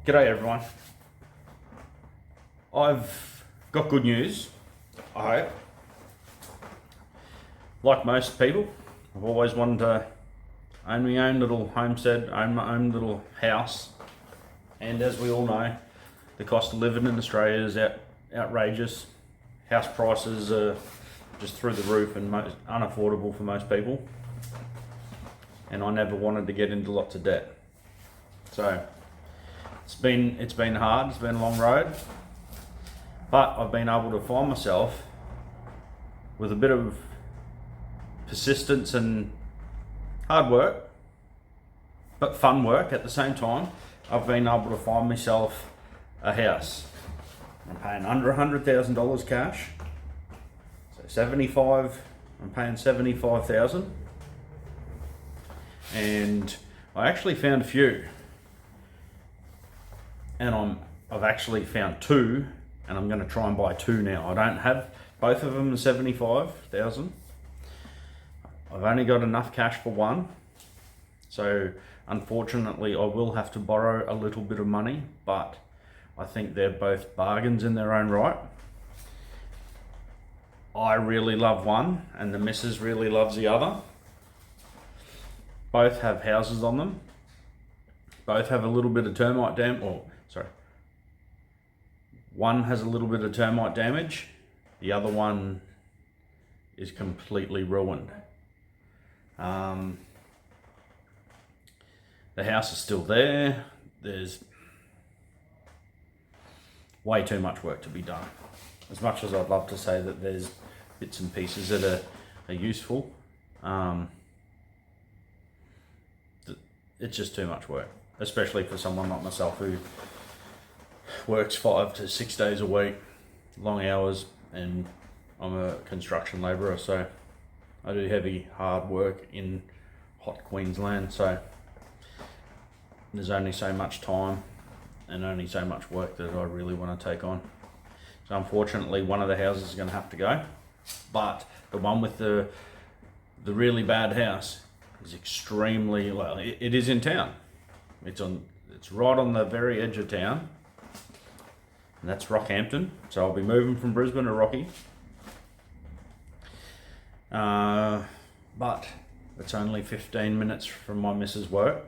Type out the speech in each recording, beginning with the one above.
G'day everyone. I've got good news, I hope. Like most people, I've always wanted to own my own little homestead, own my own little house. And as we all know, the cost of living in Australia is outrageous. House prices are just through the roof and unaffordable for most people. And I never wanted to get into lots of debt. So it's been hard, it's been a long road, but I've been able to find myself with a bit of persistence and hard work, but fun work at the same time. I've been able to find myself a house. I'm paying under $100,000 cash, so I'm paying 75,000, and I actually found a few. And I've actually found two, and I'm going to try and buy two now. I don't have both of them at 75,000. I've only got enough cash for one, so unfortunately I will have to borrow a little bit of money, but I think they're both bargains in their own right. I really love one, and the missus really loves the other. Both have houses on them. Both have a little bit of termite one has a little bit of termite damage. The other one is completely ruined. The house is still there. There's way too much work to be done. As much as I'd love to say that there's bits and pieces that are useful, it's just too much work, especially for someone like myself who works 5 to 6 days a week, long hours, and I'm a construction labourer, so I do heavy, hard work in hot Queensland, so there's only so much time and only so much work that I really want to take on. So unfortunately, one of the houses is going to have to go, but the one with the really bad house is extremely, well, it is in town. It's right on the very edge of town, and that's Rockhampton. So I'll be moving from Brisbane to Rocky. But it's only 15 minutes from my missus' work,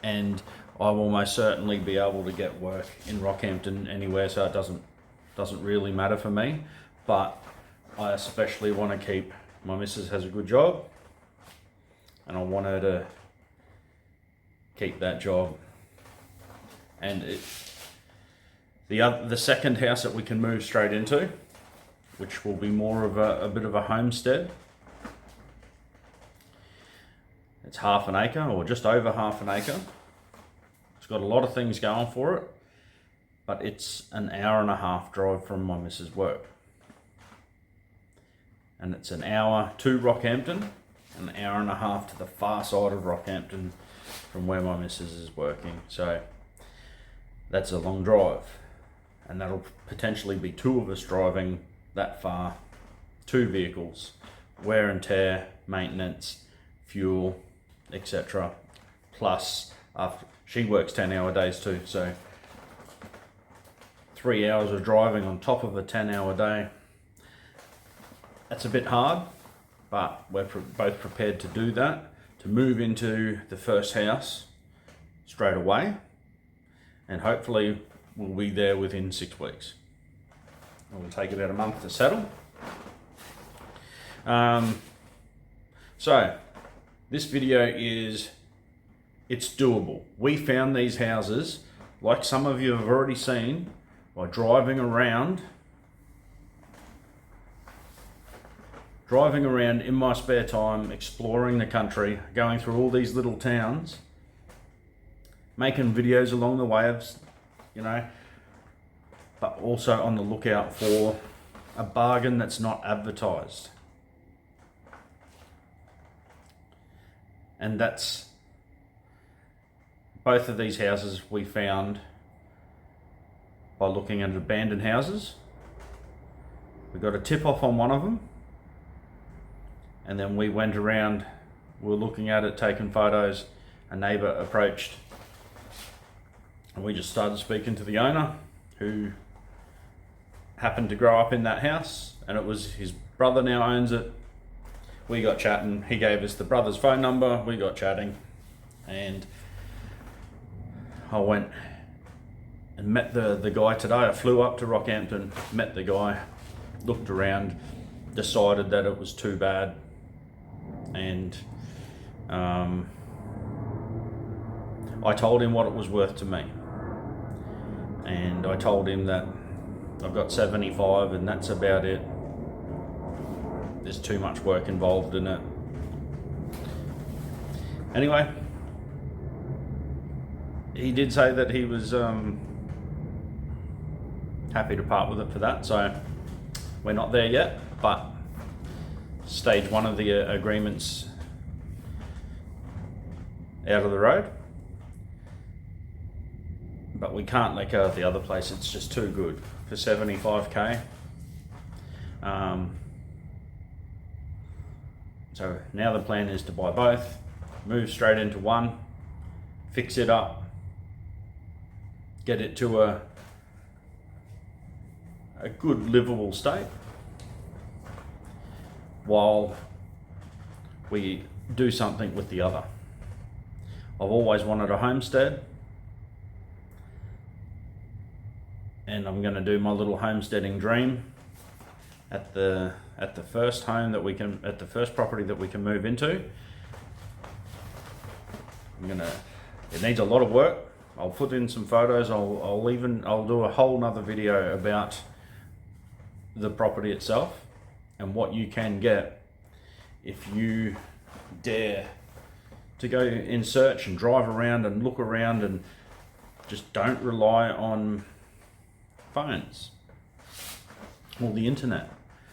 and I will most certainly be able to get work in Rockhampton anywhere, so it doesn't really matter for me. But I especially want to keep, my missus has a good job, and I want her to keep that job. And the second house that we can move straight into, which will be more of a bit of a homestead. It's half an acre, or just over half an acre. It's got a lot of things going for it, but it's an hour and a half drive from my missus' work. And it's an hour to Rockhampton, an hour and a half to the far side of Rockhampton from where my missus is working. So that's a long drive, and that'll potentially be two of us driving that far, two vehicles, wear and tear, maintenance, fuel, etc. Plus, after she works 10-hour days too, so 3 hours of driving on top of a 10-hour day. That's a bit hard, but we're both prepared to do that, to move into the first house straight away, and hopefully we'll be there within 6 weeks. It will take about a month to settle. So this video it's doable. We found these houses, like some of you have already seen, by driving around in my spare time, exploring the country, going through all these little towns, making videos along the way of, but also on the lookout for a bargain that's not advertised. And that's both of these houses we found by looking at abandoned houses. We got a tip off on one of them, and then we went around, we were looking at it, taking photos. A neighbour approached And we just started speaking to the owner, who happened to grow up in that house, and it was his brother now owns it. We got chatting, he gave us the brother's phone number, we got chatting, and I went and met the guy today. I flew up to Rockhampton, met the guy, looked around, decided that it was too bad, and I told him what it was worth to me. And I told him that I've got 75 and that's about it. There's too much work involved in it. Anyway, he did say that he was happy to part with it for that, so we're not there yet, but stage one of the agreement's out of the road. But we can't let go of the other place, it's just too good for 75k. So now the plan is to buy both, move straight into one, fix it up, get it to a good livable state, while we do something with the other. I've always wanted a homestead, and I'm going to do my little homesteading dream at the first home that we can, at the first property that we can move into. It needs a lot of work. I'll put in some photos. I'll do a whole nother video about the property itself and what you can get if you dare to go in search and drive around and look around, and just don't rely on phones or the internet,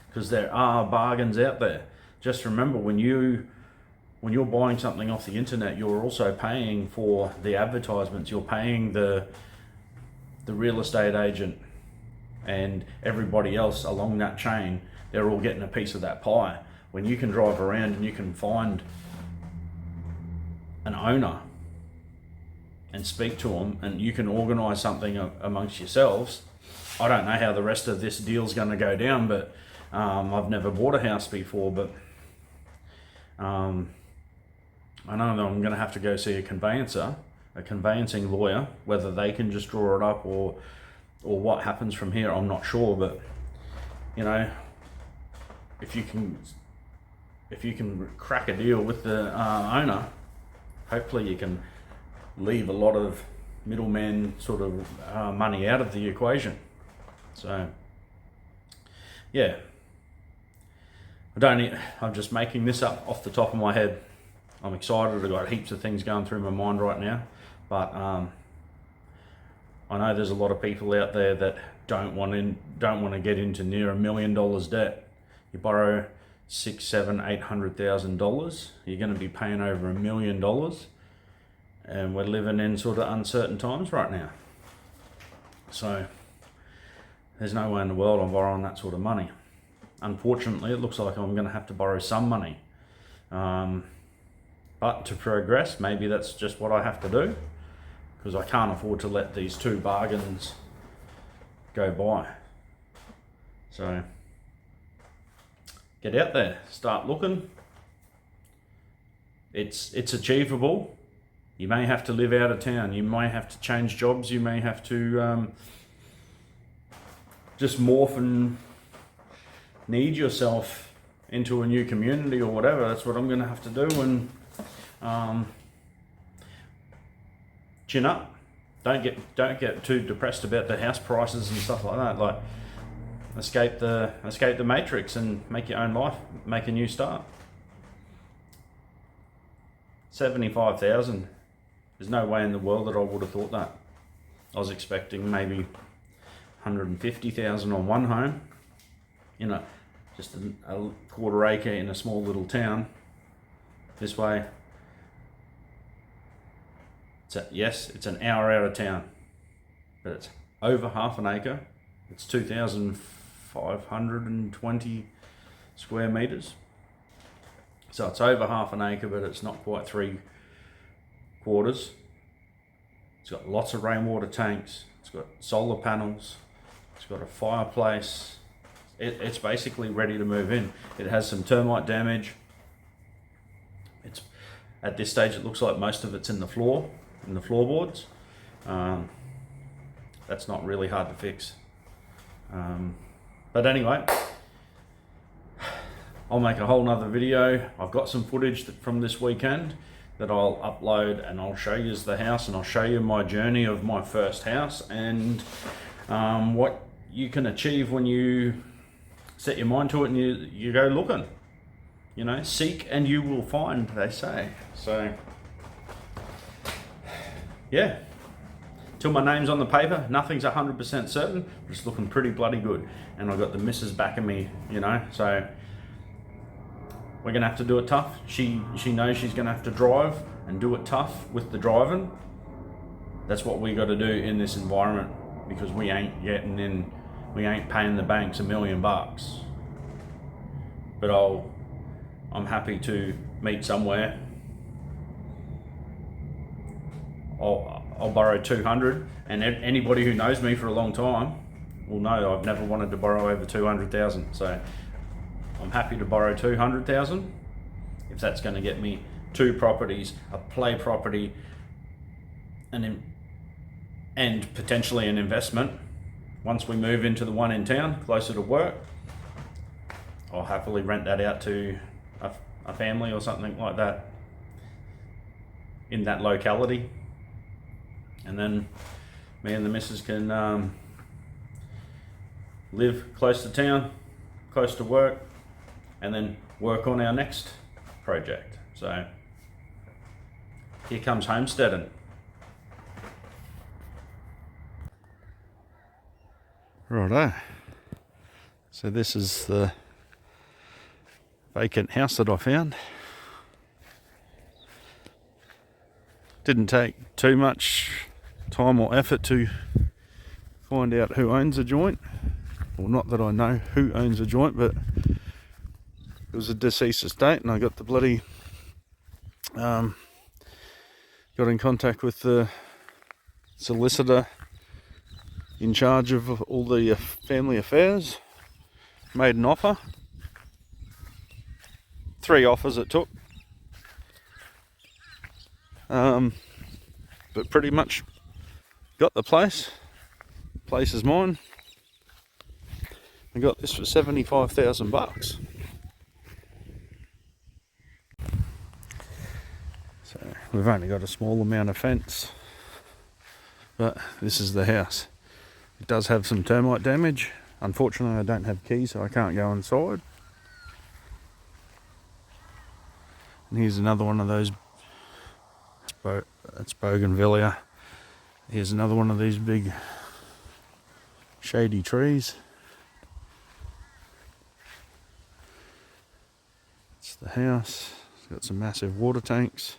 because there are bargains out there. Just remember, when you're buying something off the internet, you're also paying for the advertisements, you're paying the real estate agent and everybody else along that chain. They're all getting a piece of that pie. When you can drive around and you can find an owner and speak to them, and you can organise something amongst yourselves. I don't know how the rest of this deal's going to go down, but I've never bought a house before, but I know that I'm going to have to go see a conveyancing lawyer. Whether they can just draw it up or what happens from here, I'm not sure. But you know, if you can crack a deal with the owner, hopefully you can leave a lot of middleman sort of money out of the equation. So yeah, I'm just making this up off the top of my head. I'm excited. I've got heaps of things going through my mind right now, but I know there's a lot of people out there that don't want to get into near $1 million debt. You borrow $600,000, $700,000, $800,000, you're going to be paying over $1 million, and we're living in sort of uncertain times right now. So there's no way in the world I'm borrowing that sort of money. Unfortunately, it looks like I'm going to have to borrow some money. But to progress, maybe that's just what I have to do, because I can't afford to let these two bargains go by. So get out there, start looking. It's achievable. You may have to live out of town, you may have to change jobs, you may have to just morph and need yourself into a new community or whatever. That's what I'm going to have to do, and chin up. Don't get too depressed about the house prices and stuff like that. Like, escape the matrix and make your own life, make a new start. 75,000. There's no way in the world that I would have thought that. I was expecting maybe 150,000 on one home, just a quarter acre in a small little town. This way, it's an hour out of town, but it's over half an acre. It's 2,520 square meters. So it's over half an acre, but it's not quite 3/4. It's got lots of rainwater tanks. It's got solar panels. It's got a fireplace. It's basically ready to move in. It has some termite damage. It's at this stage, it looks like most of it's in the floorboards. That's not really hard to fix. But anyway, I'll make a whole nother video. I've got some footage from this weekend that I'll upload, and I'll show you the house, and I'll show you my journey of my first house, and what you can achieve when you set your mind to it and you go looking. You know, seek and you will find, they say. So yeah, till my name's on the paper, nothing's 100% certain, but it's looking pretty bloody good. And I've got the missus backing me, you know, so we're gonna have to do it tough. She knows she's gonna have to drive and do it tough with the driving. That's what we got to do in this environment, because we ain't paying the banks $1 million. But I'm happy to meet somewhere. I'll borrow 200, and anybody who knows me for a long time will know I've never wanted to borrow over 200,000. So I'm happy to borrow 200,000 if that's going to get me 2 properties, a play property, and potentially an investment. Once we move into the one in town, closer to work, I'll happily rent that out to a family or something like that in that locality. And then me and the missus can live close to town, close to work, and then work on our next project. So here comes homesteading. Righto. So this is the vacant house that I found. Didn't take too much time or effort to find out who owns the joint. Well, not that I know who owns the joint, but it was a deceased estate, and I got the bloody got in contact with the solicitor in charge of all the family affairs, made an offer. 3 offers it took, but pretty much got the place. Place is mine. I got this for $75,000. So we've only got a small amount of fence, but this is the house. It does have some termite damage. Unfortunately, I don't have keys, so I can't go inside. And here's another one of those, it's bougainvillea. Here's another one of these big shady trees. It's the house. It's got some massive water tanks.